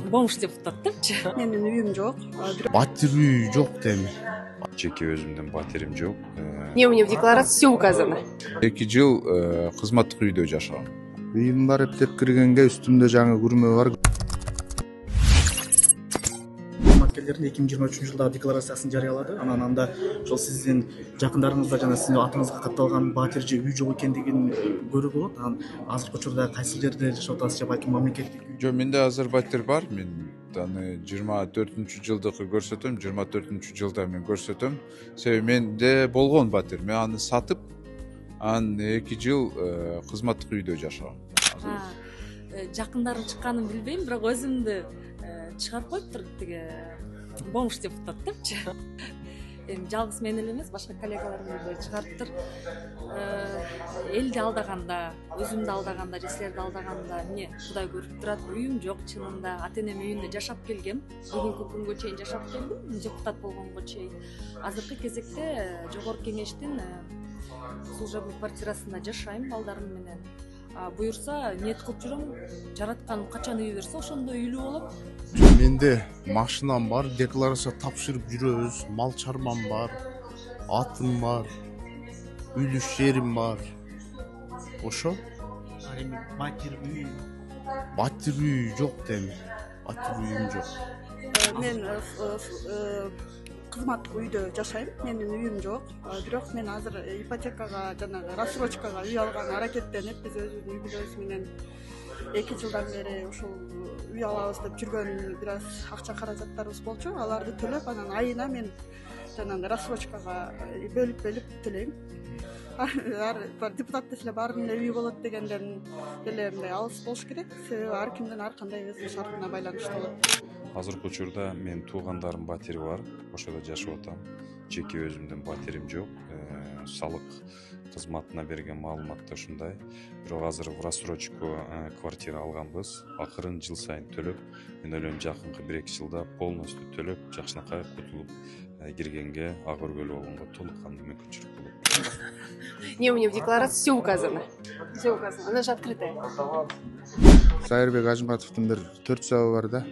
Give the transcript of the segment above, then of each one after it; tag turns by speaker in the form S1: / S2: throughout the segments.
S1: Бомж депутат депчи.
S2: Менин үйүм жок.
S3: Батир үй жок деми.
S4: Жеке өзүмдүн батирим жок.
S1: Не у меня в декларации все указано.
S4: 2 жыл кызматтык үйдө жашагам.
S3: Үйүм бар эптеп киргенге үстүмдө жаңы күрмө бар.
S5: Кызматкерлердин 2023-жылдагы декларациясын жарыялады. Анан анда ошол сиздин жакындарыңызда жана сиздин атыңызга катталган батир же үй жок экендигин көрүүгө болот. Анан азыркы учурда кайсы жерде жашап атасыз же балким мамлекеттик үй?
S4: Жо, менде азыр батир бар. Мен аны 24-жылдыкы көрсөтөм, 24-жылда мен көрсөтөм. Себеби менде болгон батир. Мен аны сатып, анан 2 жыл кызматтык үйдө жашагам.
S1: Жакындарым чыкканын билбейм, бирок өзүмдү чыгарып коюптур тиги бомж депутат депчи. Эми жалгыз мен эле эмес, башка коллегаларымды чыгарыптыр. Элди алдаганда, өзүмдү алдаганда, же силерди алдаганда эмне Кудай көрүп турат. Үйүм жок чынында. Ата-энем үйүндө жашап келгем. Бүгүнкү күнгө чейин жашап келдим, депутат болгонго чейин. Азыркы кезекте жогорку кеңештин служебный квартирасында жашайм балдарым менен. Буюрса ниет кылып жүрөм, жараткан качан үй берсе ошондо үйлүү болом.
S3: Менде машинам бар, декларация тапшырып жүрөбүз, мал чарбам бар, атым бар, үйлүш жерим бар. Ошо
S5: Эми батир үй
S3: батир үй жок деми. Батир үйүм жок.
S2: Мен кызматтык үйдө жашайм. Менин үйүм жок. Бирок мен азыр ипотекага жана рассрочкага үй алган аракеттенип, биз өзүбүздүн үй бүлөбүз менен 2 жылдан бери ушул үй алабыз деп жүргөн бир аз акча каражаттарыбыз болчу. Аларды төлөп, анан айына мен жанагы рассрочкага бөлүп төлөйм. Депутат деле баарынын эле үй болот дегенден деле мындай алыс болуш керек. Себеби ар кимдин ар кандай өзүнүн шартына байланыштуу болот.
S4: Азыркы учурда мен туугандарым батири бар, ошодо жашап атам. Жеке өзүмдүн батирим жок. Салык кызматына берген маалыматта ушундай. Бирок азыр в рассрочку квартира алганбыз. Акырын жыл сайын төлөп, мен ойлойм жакынкы 1-2 жылда полностью төлөп, жакшынакай кутулуп киргенге, ак өргөлүү болгонго толук кандуу мүмкүнчүлүк болот.
S1: Не у меня в декларации все указано. Все указано. Она же открытая.
S3: Сайырбек Ажымбатовдун бир 4 жабы бар да.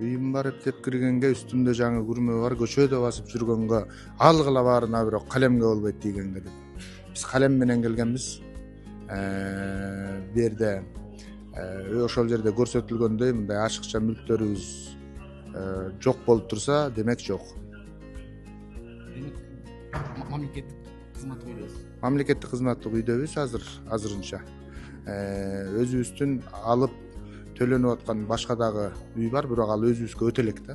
S3: Үйүм бар эптеп киргенге үстүмдө жаңы күрмө бар, көчөдө басып жүргөнгө алгыла баарына бирок калемге болбойт дегенге деп. Биз калем менен келгенбиз. Бу жерде ошол жерде көрсөтүлгөндөй мындай ачыкча мүлктөрүбүз жок болуп турса, демек жок.
S5: Демек мамлекеттик кызматтык үйдөсүз.
S3: Мамлекеттик кызматтык үйдөбүз азырынча. Өзүбүздүн алып төлөнүп аткан башка дагы үй бар, бирок ал өзүбүзгө өтө элек да.